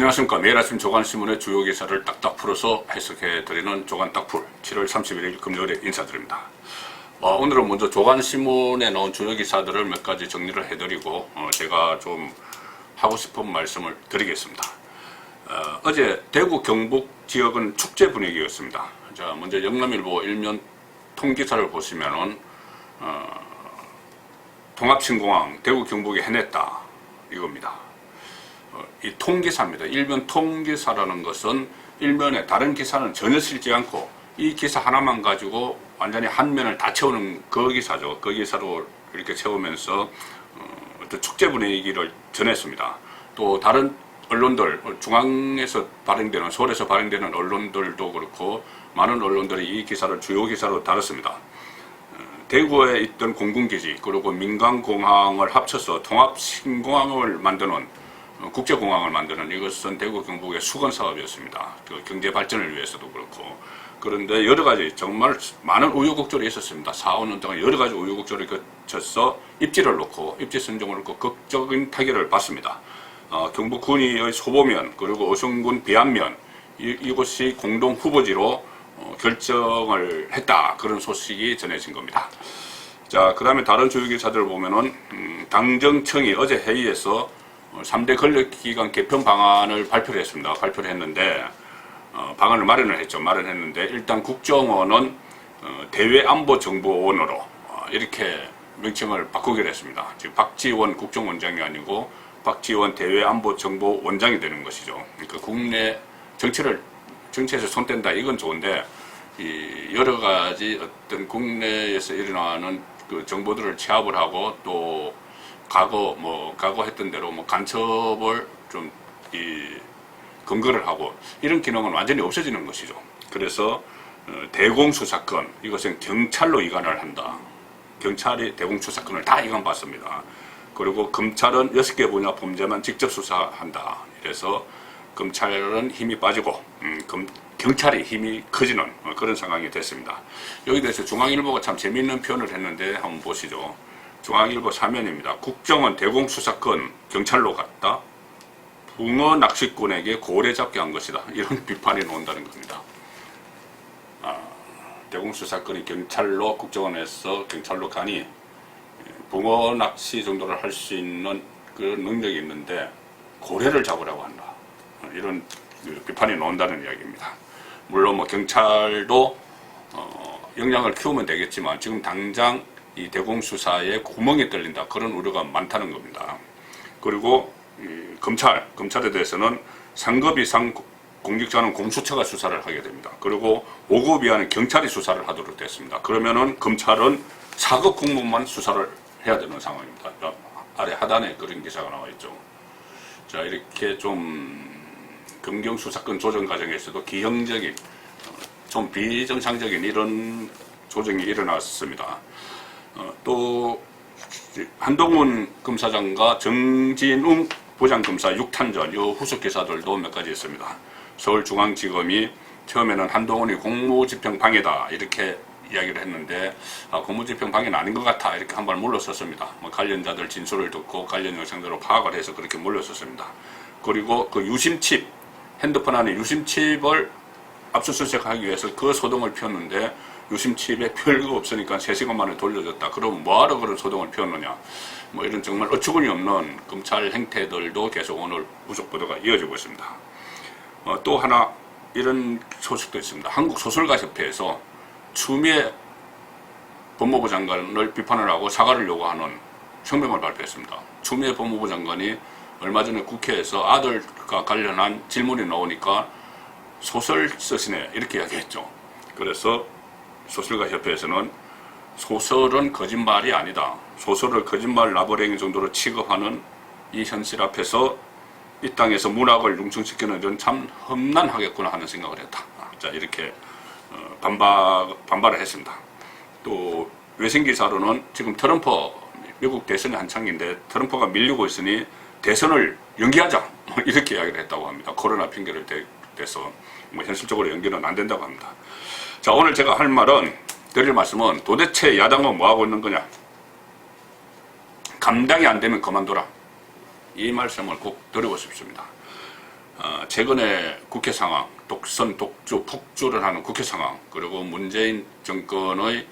안녕하십니까. 매일 아침 조간신문의 주요 기사를 딱딱 풀어서 해석해드리는 조간딱풀 7월 31일 금요일에 인사드립니다. 오늘은 먼저 조간신문에 나온 주요 기사들을 몇 가지 정리를 해드리고 제가 좀 하고 싶은 말씀을 드리겠습니다. 어제 대구 경북 지역은 축제 분위기였습니다. 자, 먼저 영남일보 일면 통기사를 보시면은 통합신공항 대구 경북이 해냈다 이겁니다. 이 통기사입니다. 일면 통기사라는 것은 일면에 다른 기사는 전혀 실지 않고 이 기사 하나만 가지고 완전히 한 면을 다 채우는 그 기사죠. 그 기사로 이렇게 채우면서 어떤 축제 분위기를 전했습니다. 또 다른 언론들, 중앙에서 발행되는, 서울에서 발행되는 언론들도 그렇고 많은 언론들이 이 기사를 주요 기사로 다뤘습니다. 대구에 있던 공군기지 그리고 민간공항을 합쳐서 통합신공항을 만드는 국제공항을 만드는 이것은 대구 경북의 수건 사업이었습니다. 그 경제 발전을 위해서도 그렇고. 그런데 여러 가지 정말 많은 우여곡절이 있었습니다. 4, 5년 동안 여러 가지 우여곡절을 거쳐서 입지를 놓고 입지 선정을 놓고 극적인 타결을 받습니다. 경북 군위의 소보면 그리고 어성군 비안면 이곳이 공동 후보지로 결정을 했다. 그런 소식이 전해진 겁니다. 자, 그 다음에 다른 주요 기사들을 보면은 당정청이 어제 회의에서 3대 권력기관 개편 방안을 발표를 했습니다. 발표를 했는데 방안을 마련했는데 일단 국정원은 대외안보정보원으로 이렇게 명칭을 바꾸기로 했습니다. 지금 박지원 국정원장이 아니고 박지원 대외안보정보원장이 되는 것이죠. 그러니까 국내 정치에서 손댄다 이건 좋은데 이 여러 가지 어떤 국내에서 일어나는 그 정보들을 취합을 하고 또 과거 했던 대로 간첩을 좀 검거를 하고 이런 기능은 완전히 없어지는 것이죠. 그래서 대공수사권 이것은 경찰로 이관을 한다. 경찰이 대공수사권을 다 이관받습니다. 그리고 검찰은 6개 분야 범죄만 직접 수사한다. 이래서 검찰은 힘이 빠지고 경찰이 힘이 커지는 그런 상황이 됐습니다. 여기 대해서 중앙일보가 참 재미있는 표현을 했는데 한번 보시죠. 중앙일보 사면입니다. 국정원 대공수사권 경찰로 갔다. 붕어 낚시꾼에게 고래 잡게 한 것이다. 이런 비판이 나온다는 겁니다. 대공수사권이 경찰로 국정원에서 경찰로 가니 붕어 낚시 정도를 할 수 있는 그런 능력이 있는데 고래를 잡으라고 한다. 이런 비판이 나온다는 이야기입니다. 물론 경찰도 역량을 키우면 되겠지만 지금 당장 이 대공수사에 구멍이 뚫린다 그런 우려가 많다는 겁니다. 그리고 검찰에 대해서는 상급 이상 공직자는 공수처가 수사를 하게 됩니다. 그리고 5급 이하는 경찰이 수사를 하도록 됐습니다. 그러면은 검찰은 4급 공무원만 수사를 해야 되는 상황입니다. 아래 하단에 그런 기사가 나와 있죠. 자, 이렇게 좀 검경수사권 조정 과정에서도 기형적인 좀 비정상적인 이런 조정이 일어났습니다. 또 한동훈 검사장과 정진웅 부장검사 6탄전 이 후속 기사들도 몇 가지 있습니다. 서울중앙지검이 처음에는 한동훈이 공무집행 방해다 이렇게 이야기를 했는데 공무집행 방해는 아닌 것 같아 이렇게 한 발 물러섰습니다. 관련자들 진술을 듣고 관련 영상들로 파악을 해서 그렇게 물러섰습니다. 그리고 그 유심칩 핸드폰 안에 유심칩을 압수수색하기 위해서 그 소동을 피웠는데 유심칩에 별거 없으니까 3시간 만에 돌려줬다. 그럼 뭐하러 그런 소동을 피웠느냐. 이런 정말 어처구니 없는 검찰 행태들도 계속 오늘 후속 보도가 이어지고 있습니다. 또 하나 이런 소식도 있습니다. 한국소설가협회에서 추미애 법무부 장관을 비판을 하고 사과를 요구하는 성명을 발표했습니다. 추미애 법무부 장관이 얼마 전에 국회에서 아들과 관련한 질문이 나오니까 소설 쓰시네 이렇게 이야기했죠. 그래서 소설가협회에서는 소설은 거짓말이 아니다. 소설을 거짓말 라버랭이 정도로 취급하는 이 현실 앞에서 이 땅에서 문학을 융성시키는 건 참 험난하겠구나 하는 생각을 했다. 자, 이렇게 반발을 했습니다. 또 외신기사로는 지금 트럼프 미국 대선이 한창인데 트럼프가 밀리고 있으니 대선을 연기하자 이렇게 이야기를 했다고 합니다. 코로나 핑계를 대서 현실적으로 연기는 안 된다고 합니다. 자, 오늘 제가 드릴 말씀은 도대체 야당은 뭐하고 있는 거냐. 감당이 안 되면 그만둬라. 이 말씀을 꼭 드리고 싶습니다. 최근에 국회 상황, 독선, 독주, 폭주를 하는 국회 상황, 그리고 문재인 정권의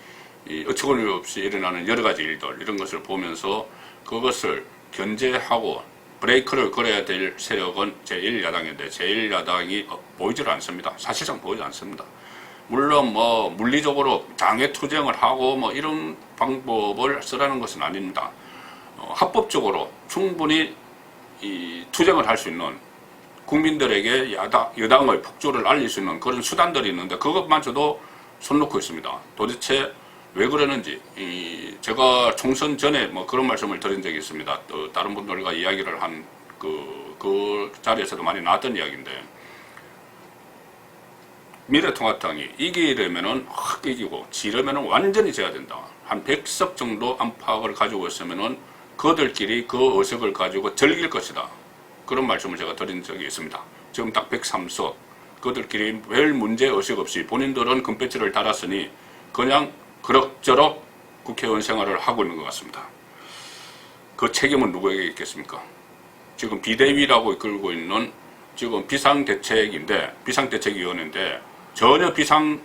어처구니 없이 일어나는 여러 가지 일들, 이런 것을 보면서 그것을 견제하고 브레이크를 걸어야 될 세력은 제1야당인데 제1야당이 보이질 않습니다. 사실상 보이지 않습니다. 물론 뭐 물리적으로 장외투쟁을 하고 뭐 이런 방법을 쓰라는 것은 아닙니다. 합법적으로 충분히 이 투쟁을 할 수 있는, 국민들에게 여당의 폭주를 알릴 수 있는 그런 수단들이 있는데 그것마저도 손 놓고 있습니다. 도대체 왜 그러는지, 제가 총선 전에 뭐 그런 말씀을 드린 적이 있습니다. 또 다른 분들과 이야기를 한 그 자리에서도 많이 나왔던 이야기인데, 미래통합당이 이기려면은 확 이기고 지려면은 완전히 져야 된다. 한 100석 정도 안팎을 가지고 있으면은 그들끼리 그 의석을 가지고 즐길 것이다. 그런 말씀을 제가 드린 적이 있습니다. 지금 딱 103석, 그들끼리 별 문제 의식 없이 본인들은 금배지를 달았으니 그냥 그럭저럭 국회의원 생활을 하고 있는 것 같습니다. 그 책임은 누구에게 있겠습니까? 지금 비대위라고 이끌고 있는 지금 비상대책위원회인데 전혀 비상의식,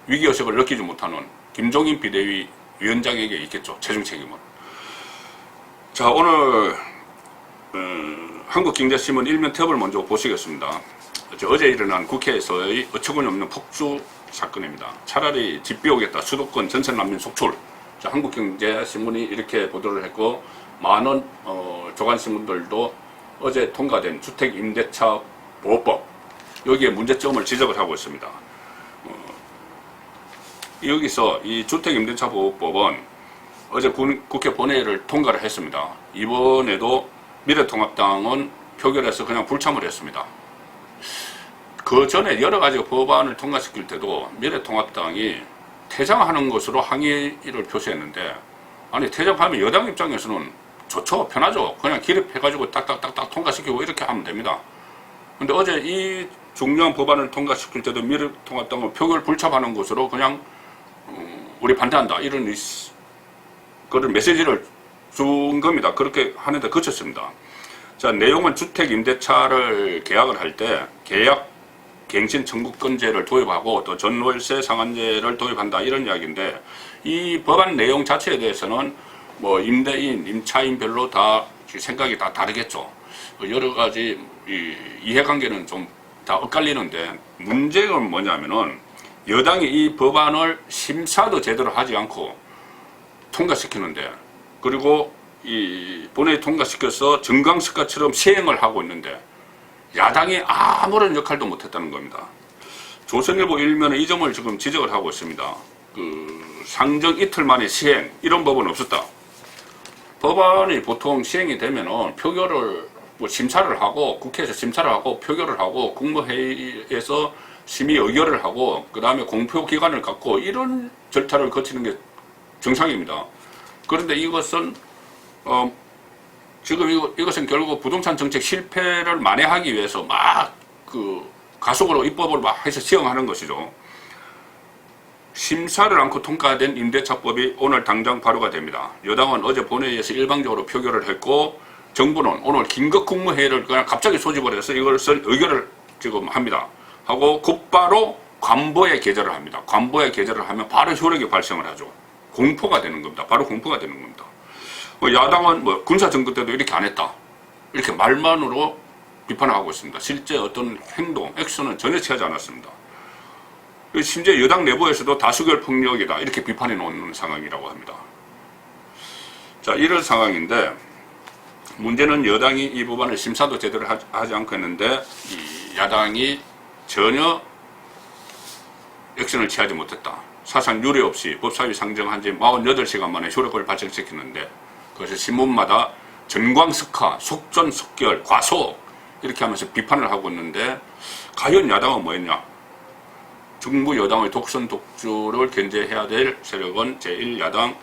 위기의식을 느끼지 못하는 김종인 비대위 위원장에게 있겠죠. 최종 책임은. 자, 오늘 한국경제신문 일면 탭을 먼저 보시겠습니다. 어제 일어난 국회에서의 어처구니 없는 폭주 사건입니다. 차라리 집 비우겠다, 수도권 전세난민 속출. 자, 한국경제신문이 이렇게 보도를 했고, 많은 조간신문들도 어제 통과된 주택임대차 보호법, 여기에 문제점을 지적을 하고 있습니다. 여기서 이 주택임대차 보호법은 어제 국회 본회의를 통과를 했습니다. 이번에도 미래통합당은 표결해서 그냥 불참을 했습니다. 그 전에 여러 가지 법안을 통과시킬 때도 미래통합당이 퇴장하는 것으로 항의를 표시했는데, 아니 퇴장하면 여당 입장에서는 좋죠, 편하죠. 그냥 기립해가지고 딱딱딱딱 통과시키고 이렇게 하면 됩니다. 근데 어제 이 중요한 법안을 통과시킬 때도 미래통합당은 표결 불참하는 것으로 그냥 우리 반대한다, 이런 그런 메시지를 준 겁니다. 그렇게 하는데 그쳤습니다. 자, 내용은 주택임대차를 계약을 할 때 계약 갱신 청구권제를 도입하고 또 전월세 상한제를 도입한다, 이런 이야기인데, 이 법안 내용 자체에 대해서는 뭐 임대인, 임차인별로 다 생각이 다 다르겠죠. 여러 가지 이해관계는 좀 다 엇갈리는데, 문제는 뭐냐면은 여당이 이 법안을 심사도 제대로 하지 않고 통과시키는데, 그리고 이 본회의 통과시켜서 정강석가처럼 시행을 하고 있는데 야당이 아무런 역할도 못했다는 겁니다. 조선일보 일면에 이 점을 지금 지적을 하고 있습니다. 상정 이틀 만에 시행, 이런 법은 없었다. 법안이 보통 시행이 되면은 표결을 심사를 하고, 국회에서 심사를 하고 표결을 하고 국무회의에서 심의 의결을 하고 그 다음에 공표 기간을 갖고 이런 절차를 거치는 게 정상입니다. 그런데 이것은 지금 이것은 결국 부동산 정책 실패를 만회하기 위해서 막 가속으로 입법을 막 해서 시행하는 것이죠. 심사를 않고 통과된 임대차법이 오늘 당장 발효가 됩니다. 여당은 어제 본회의에서 일방적으로 표결을 했고, 정부는 오늘 긴급 국무회의를 그냥 갑자기 소집을 해서 이것을 의결을 지금 합니다. 하고 곧바로 관보에 게재를 합니다. 관보에 게재를 하면 바로 효력이 발생을 하죠. 공포가 되는 겁니다. 바로 공포가 되는 겁니다. 야당은 군사정부 때도 이렇게 안 했다, 이렇게 말만으로 비판을 하고 있습니다. 실제 어떤 행동, 액션은 전혀 취하지 않았습니다. 심지어 여당 내부에서도 다수결 폭력이다, 이렇게 비판해 놓는 상황이라고 합니다. 자, 이런 상황인데, 문제는 여당이 이 법안을 심사도 제대로 하지 않고 했는데 이 야당이 전혀 액션을 취하지 못했다. 사상 유례 없이 법사위 상정한 지 48시간 만에 효력을 발생시켰는데, 그래서 신문마다 전광석화, 속전속결, 과속 이렇게 하면서 비판을 하고 있는데, 과연 야당은 뭐였냐? 정부 여당의 독선 독주를 견제해야 될 세력은 제1야당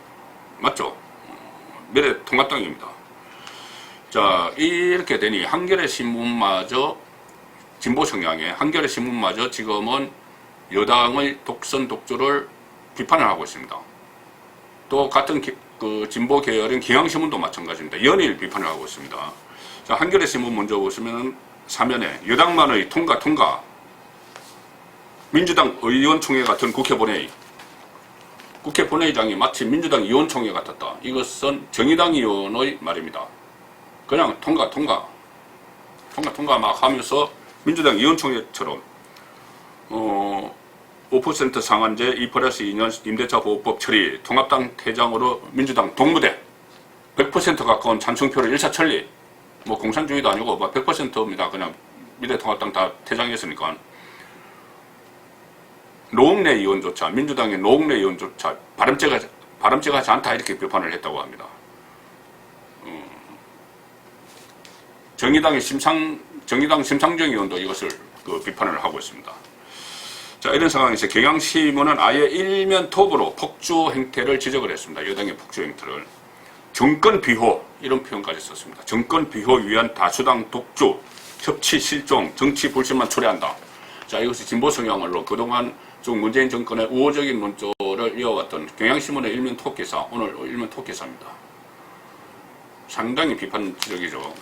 맞죠? 미래통합당입니다. 자, 이렇게 되니 한겨레 신문마저, 진보 성향의 한겨레 신문마저 지금은 여당의 독선 독주를 비판을 하고 있습니다. 또 같은 진보 계열인 경향신문도 마찬가지입니다. 연일 비판을 하고 있습니다. 자, 자, 한겨레 신문 먼저 보시면 사면에 여당만의 통과 민주당 의원총회 같은 국회 본회의, 국회 본회의장이 마치 민주당 의원총회 같았다. 이것은 정의당 의원의 말입니다. 그냥 통과 막 하면서 민주당 의원총회처럼 5% 상한제 2+2년 임대차 보호법 처리, 통합당 퇴장으로 민주당 동무대 100% 가까운 찬성표를 일사천리, 뭐 공산주의도 아니고 뭐 100%입니다. 그냥 미래통합당 다 퇴장했으니까. 노웅래 의원조차, 민주당의 노웅래 의원조차 바람직하지 않다 이렇게 비판을 했다고 합니다. 정의당 심상정 의원도 이것을 비판을 하고 있습니다. 자, 이런 상황에서 경향신문은 아예 일면 톱으로 폭주 행태를 지적을 했습니다. 여당의 폭주 행태를. 정권 비호, 이런 표현까지 썼습니다. 정권 비호 위한 다수당 독주, 협치 실종, 정치 불신만 초래한다. 자, 이것이 진보 성향 언론, 그동안 쭉 문재인 정권의 우호적인 논조를 이어왔던 경향신문의 일면 톱 기사, 오늘 일면 톱 기사입니다. 상당히 비판적이죠.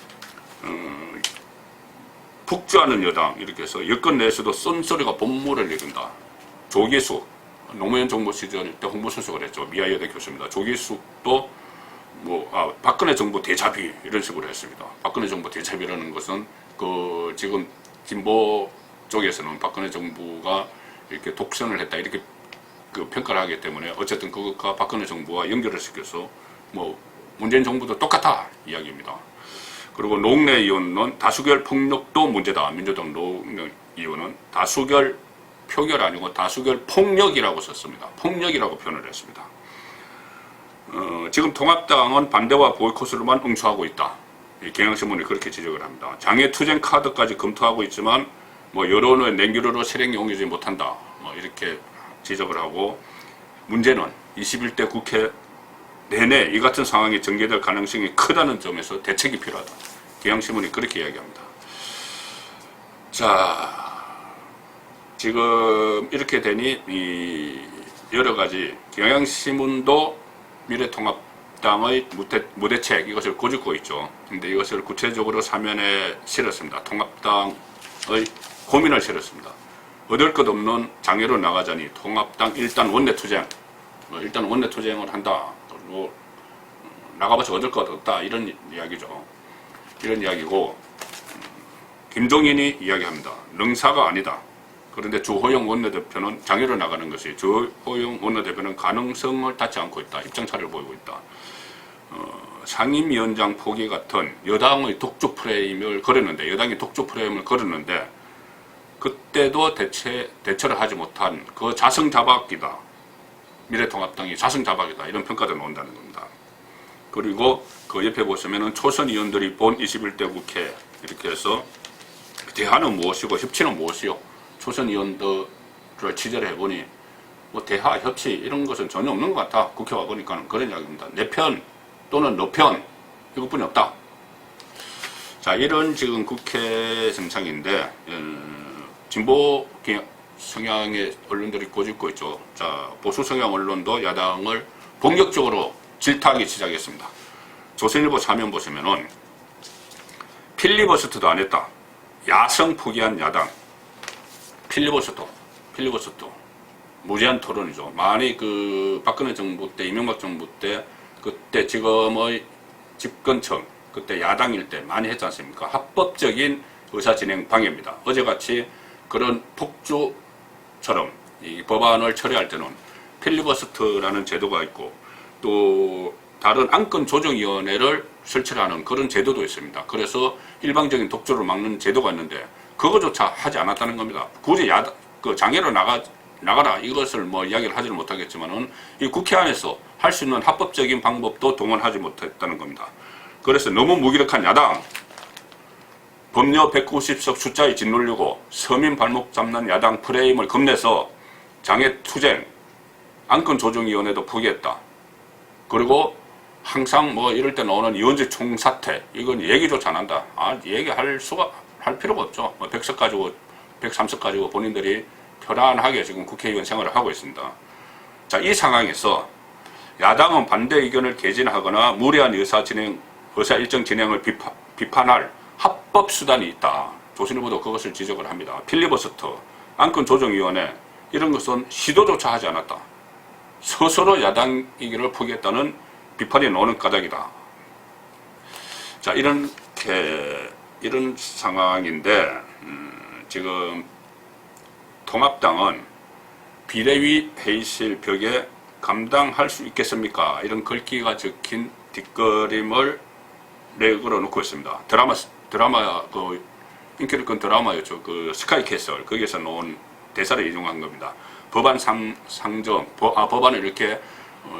폭주하는 여당, 이렇게 해서 여권 내에서도 쏜소리가 본물을 일으킨다. 조기숙, 노무현 정부 시절 때 홍보수석을 했죠. 미아여대 교수입니다. 조기숙도 박근혜 정부 대자비 이런 식으로 했습니다. 박근혜 정부 대자비라는 것은 지금 진보 쪽에서는 박근혜 정부가 이렇게 독선을 했다 이렇게 평가를 하기 때문에 어쨌든 그것과 박근혜 정부와 연결을 시켜서 문재인 정부도 똑같다 이야기입니다. 그리고 노웅래 의원은 다수결 폭력도 문제다. 민주당 노웅래 의원은 다수결 표결 아니고 다수결 폭력이라고 썼습니다. 폭력이라고 표현을 했습니다. 지금 통합당은 반대와 보이콧으로만 응수하고 있다. 경향신문이 그렇게 지적을 합니다. 장애투쟁 카드까지 검토하고 있지만 여론의 냉기류로 실행에 옮기지 못한다. 이렇게 지적을 하고, 문제는 21대 국회 내내 이 같은 상황이 전개될 가능성이 크다는 점에서 대책이 필요하다. 경향신문이 그렇게 이야기합니다. 자, 지금 이렇게 되니 여러 가지 경향신문도 미래통합당의 무대책 이것을 고집고 있죠. 근데 이것을 구체적으로 사면에 실었습니다. 통합당의 고민을 실었습니다. 얻을 것 없는 장애로 나가자니 통합당 일단 원내투쟁, 일단 원내투쟁을 한다. 그리고 나가봐서 얻을 것 없다. 이런 이야기죠. 이런 이야기고, 김종인이 이야기합니다. 능사가 아니다. 그런데 주호영 원내대표는 장애로 나가는 것이 주호영 원내대표는 가능성을 닫지 않고 있다. 입장차를 보이고 있다. 상임위원장 포기 같은 여당의 독주 프레임을 걸었는데 그때도 대처를 하지 못한 그 자성자박이다. 미래통합당이 자성자박이다. 이런 평가도 나온다는 겁니다. 그리고 그 옆에 보시면은 초선 의원들이 본 21대 국회 이렇게 해서 대화는 무엇이고 협치는 무엇이요? 초선 의원들을 취재를 해보니 대화, 협치 이런 것은 전혀 없는 것 같아. 국회 와보니까 그런 이야기입니다. 내 편 또는 너 편 이것뿐이 없다. 자, 이런 지금 국회 정상인데 진보 성향의 언론들이 고집고 있죠. 자, 보수 성향 언론도 야당을 본격적으로 질타하기 시작했습니다. 조선일보 사면 보시면은 필리버스터도 안 했다. 야성 포기한 야당. 필리버스터. 무제한 토론이죠. 많이 박근혜 정부 때, 이명박 정부 때, 그때 지금의 집권층, 그때 야당일 때 많이 했지 않습니까? 합법적인 의사진행 방해입니다. 어제같이 그런 폭주처럼 이 법안을 처리할 때는 필리버스터라는 제도가 있고, 또 다른 안건조정위원회를 설치하는 그런 제도도 있습니다. 그래서 일방적인 독주를 막는 제도가 있는데 그거조차 하지 않았다는 겁니다. 굳이 장애로 나가라 이것을 이야기를 하지는 못하겠지만은 이 국회 안에서 할 수 있는 합법적인 방법도 동원하지 못했다는 겁니다. 그래서 너무 무기력한 야당, 법료 190석 숫자에 짓눌리고 서민 발목 잡는 야당 프레임을 겁내서 장애투쟁, 안건조정위원회도 포기했다. 그리고 항상 이럴 때 나오는 의원직 총사퇴, 이건 얘기조차 안 한다. 얘기할 필요가 없죠. 100석 가지고, 103석 가지고 본인들이 편안하게 지금 국회의원 생활을 하고 있습니다. 자, 이 상황에서 야당은 반대 의견을 개진하거나 무리한 의사 일정 진행을 비판할 합법 수단이 있다. 조선일보도 그것을 지적을 합니다. 필리버스터, 안건조정위원회 이런 것은 시도조차 하지 않았다. 스스로 야당이기를 포기했다는 비판이 나오는 까닭이다. 자, 이런 상황인데 지금 통합당은 비대위 회의실 벽에 감당할 수 있겠습니까? 이런 글귀가 적힌 뒷그림을 내걸어 놓고 있습니다. 드라마 인기를 끈 드라마였죠. 그 스카이캐슬 거기에서 나온 대사를 인용한 겁니다. 법안 상정, 법안을 이렇게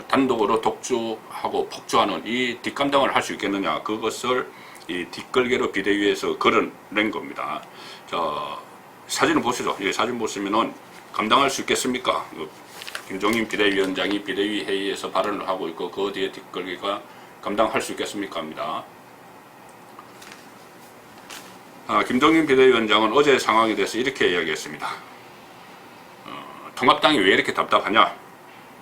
단독으로 독주하고 폭주하는 이 뒷감당을 할 수 있겠느냐, 그것을 이 뒷걸개로 비대위에서 걸어낸 겁니다. 자, 사진을 보시죠. 이 사진 보시면은 감당할 수 있겠습니까? 김종인 비대위원장이 비대위 회의에서 발언을 하고 있고 그 뒤에 뒷걸개가 감당할 수 있겠습니까? 합니다. 김종인 비대위원장은 어제 상황에 대해서 이렇게 이야기했습니다. 통합당이 왜 이렇게 답답하냐?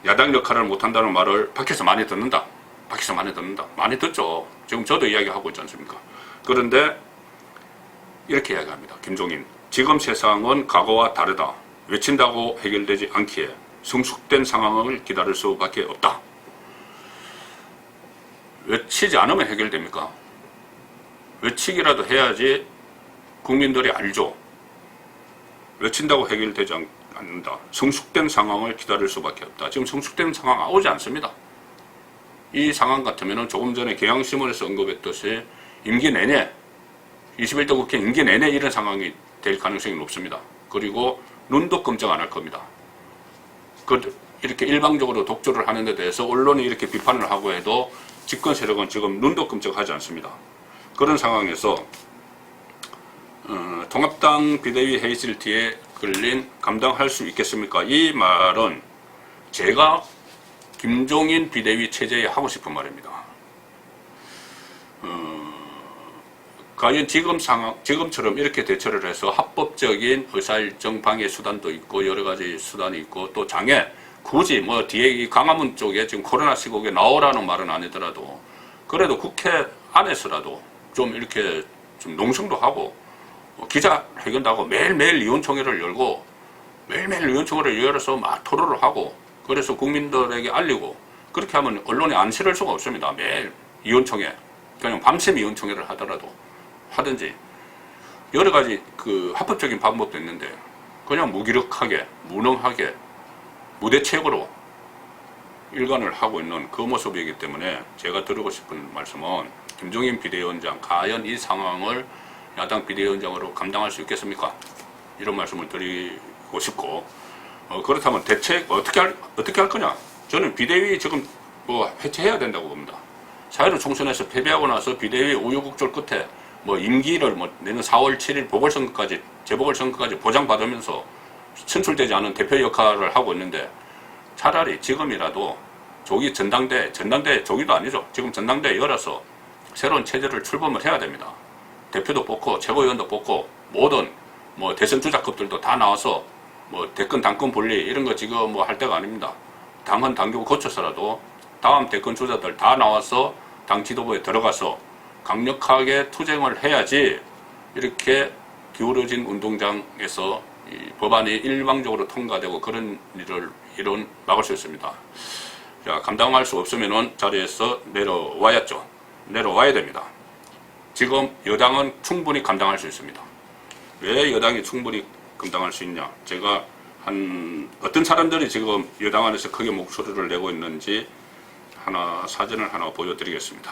야당 역할을 못한다는 말을 밖에서 많이 듣는다. 밖에서 많이 듣는다. 많이 듣죠. 지금 저도 이야기하고 있지 않습니까? 그런데 이렇게 이야기합니다. 김종인. 지금 세상은 과거와 다르다. 외친다고 해결되지 않기에 성숙된 상황을 기다릴 수밖에 없다. 외치지 않으면 해결됩니까? 외치기라도 해야지 국민들이 알죠. 외친다고 해결되지 않는다. 성숙된 상황을 기다릴 수밖에 없다. 지금 성숙된 상황 오지 않습니다. 이 상황 같으면 조금 전에 경향신문에서 언급했듯이 임기 내내 21대 국회 임기 내내 이런 상황이 될 가능성이 높습니다. 그리고 눈도 끔찍 안 할 겁니다. 이렇게 일방적으로 독주를 하는 데 대해서 언론이 이렇게 비판을 하고 해도 집권 세력은 지금 눈도 끔찍하지 않습니다. 그런 상황에서 통합당 비대위 회의실 뒤에 걸린 감당할 수 있겠습니까? 이 말은 제가 김종인 비대위 체제에 하고 싶은 말입니다. 과연 지금처럼 이렇게 대처를 해서 합법적인 의사일정 방해 수단도 있고 여러 가지 수단이 있고 또 장애 굳이 뭐 뒤에 이 광화문 쪽에 지금 코로나 시국에 나오라는 말은 아니더라도 그래도 국회 안에서라도 좀 이렇게 좀 농성도 하고 기자회견도 하고 매일매일 의원총회를 열고 매일매일 의원총회를 열어서 막 토론을 하고 그래서 국민들에게 알리고 그렇게 하면 언론이 안 실을 수가 없습니다. 매일 의원총회 그냥 밤샘 의원총회를 하더라도 하든지 여러 가지 그 합법적인 방법도 있는데 그냥 무기력하게 무능하게 무대책으로 일관을 하고 있는 그 모습이기 때문에 제가 드리고 싶은 말씀은 김종인 비대위원장 과연 이 상황을 야당 비대위원장으로 감당할 수 있겠습니까? 이런 말씀을 드리고 싶고 그렇다면 대책 어떻게 할 거냐? 저는 비대위 지금 뭐 해체해야 된다고 봅니다. 4.15 총선에서 패배하고 나서 비대위 우여곡절 끝에 뭐 임기를 뭐 내년 4월 7일 보궐선거까지 재보궐선거까지 보장받으면서 선출되지 않은 대표 역할을 하고 있는데 차라리 지금이라도 조기 전당대 조기도 아니죠. 지금 전당대 열어서 새로운 체제를 출범을 해야 됩니다. 대표도 뽑고 최고위원도 뽑고 모든 뭐 대선 주자급들도 다 나와서 뭐 대권 당권 분리 이런 거 지금 뭐 할 때가 아닙니다. 당헌 당규 거쳐서라도 다음 대권 주자들 다 나와서 당 지도부에 들어가서 강력하게 투쟁을 해야지 이렇게 기울어진 운동장에서 이 법안이 일방적으로 통과되고 그런 일은 막을 수 있습니다. 자, 감당할 수 없으면은 자리에서 내려와야죠. 내려와야 됩니다. 지금 여당은 충분히 감당할 수 있습니다. 왜 여당이 충분히 감당할 수 있냐? 제가 어떤 사람들이 지금 여당 안에서 크게 목소리를 내고 있는지 사진을 하나 보여드리겠습니다.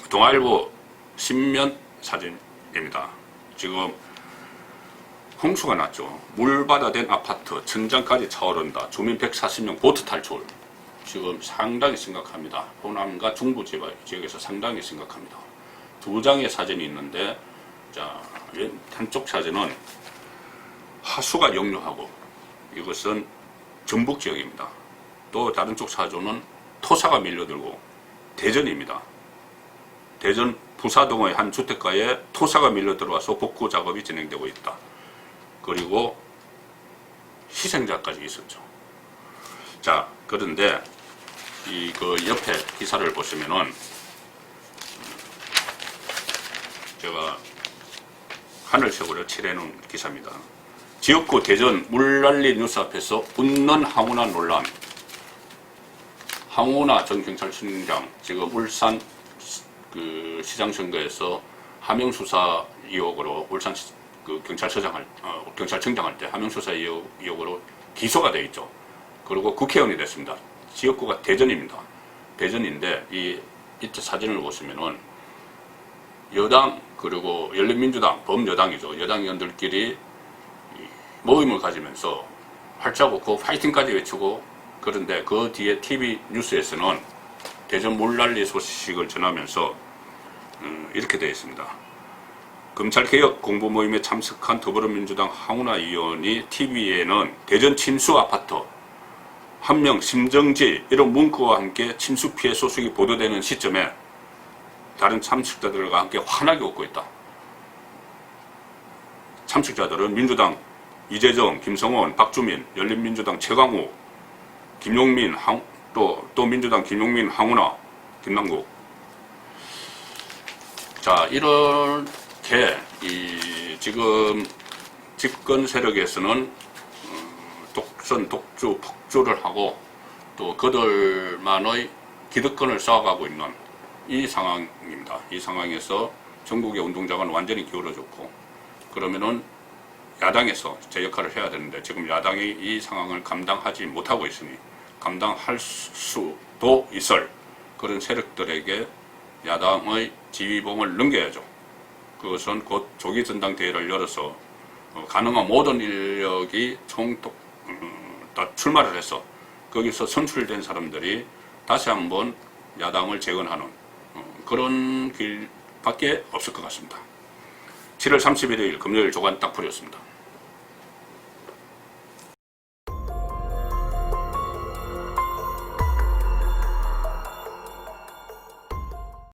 동아일보 신면 사진입니다. 지금 홍수가 났죠. 물바다된 아파트 천장까지 차오른다. 주민 140명 보트 탈출. 지금 상당히 심각합니다. 호남과 중부 지역에서 상당히 심각합니다. 두 장의 사진이 있는데 자, 한쪽 사진은 하수가 역류하고 이것은 전북 지역입니다. 또 다른 쪽 사진은 토사가 밀려들고 대전입니다. 대전 부사동의 한 주택가에 토사가 밀려들어와서 복구 작업이 진행되고 있다. 그리고 희생자까지 있었죠. 자, 그런데 그 옆에 기사를 보시면은 제가 하늘색으로 칠해놓은 기사입니다. 지역구 대전 물난리 뉴스 앞에서 웃는 황운하 논란. 황운하 전 경찰청장 지금 울산 그 시장 선거에서 하명 수사 의혹으로 울산 경찰청장 할 때 하명 수사 의혹으로 기소가 돼 있죠. 그리고 국회의원이 됐습니다. 지역구가 대전입니다. 대전인데 이때 사진을 보시면은 여당 그리고 열린민주당 범여당이죠. 여당 의원들끼리 모임을 가지면서 활짝 웃고 파이팅까지 외치고, 그런데 그 뒤에 TV 뉴스에서는 대전 물난리 소식을 전하면서 이렇게 되어 있습니다. 검찰개혁 공부 모임에 참석한 더불어민주당 황운하 의원이 TV에는 대전 침수 아파트 한 명 심정지 이런 문구와 함께 침수 피해 소식이 보도되는 시점에 다른 참석자들과 함께 환하게 웃고 있다. 참석자들은 민주당 이재정, 김성원, 박주민, 열린민주당 최강우, 김용민, 또 민주당 김용민, 황운하, 김남국. 자, 이렇게 지금 집권 세력에서는 독선, 독주, 폭주를 하고 또 그들만의 기득권을 쌓아가고 있는 이 상황입니다. 이 상황에서 전국의 운동장은 완전히 기울어졌고, 그러면은 야당에서 제 역할을 해야 되는데 지금 야당이 이 상황을 감당하지 못하고 있으니 감당할 수도 있을 그런 세력들에게 야당의 지휘봉을 넘겨야죠. 그것은 곧 조기 전당대회를 열어서 가능한 모든 인력이 다 출마를 해서 거기서 선출된 사람들이 다시 한번 야당을 재건하는 그런 길밖에 없을 것 같습니다. 7월 31일 금요일 조간 딱 풀이었습니다.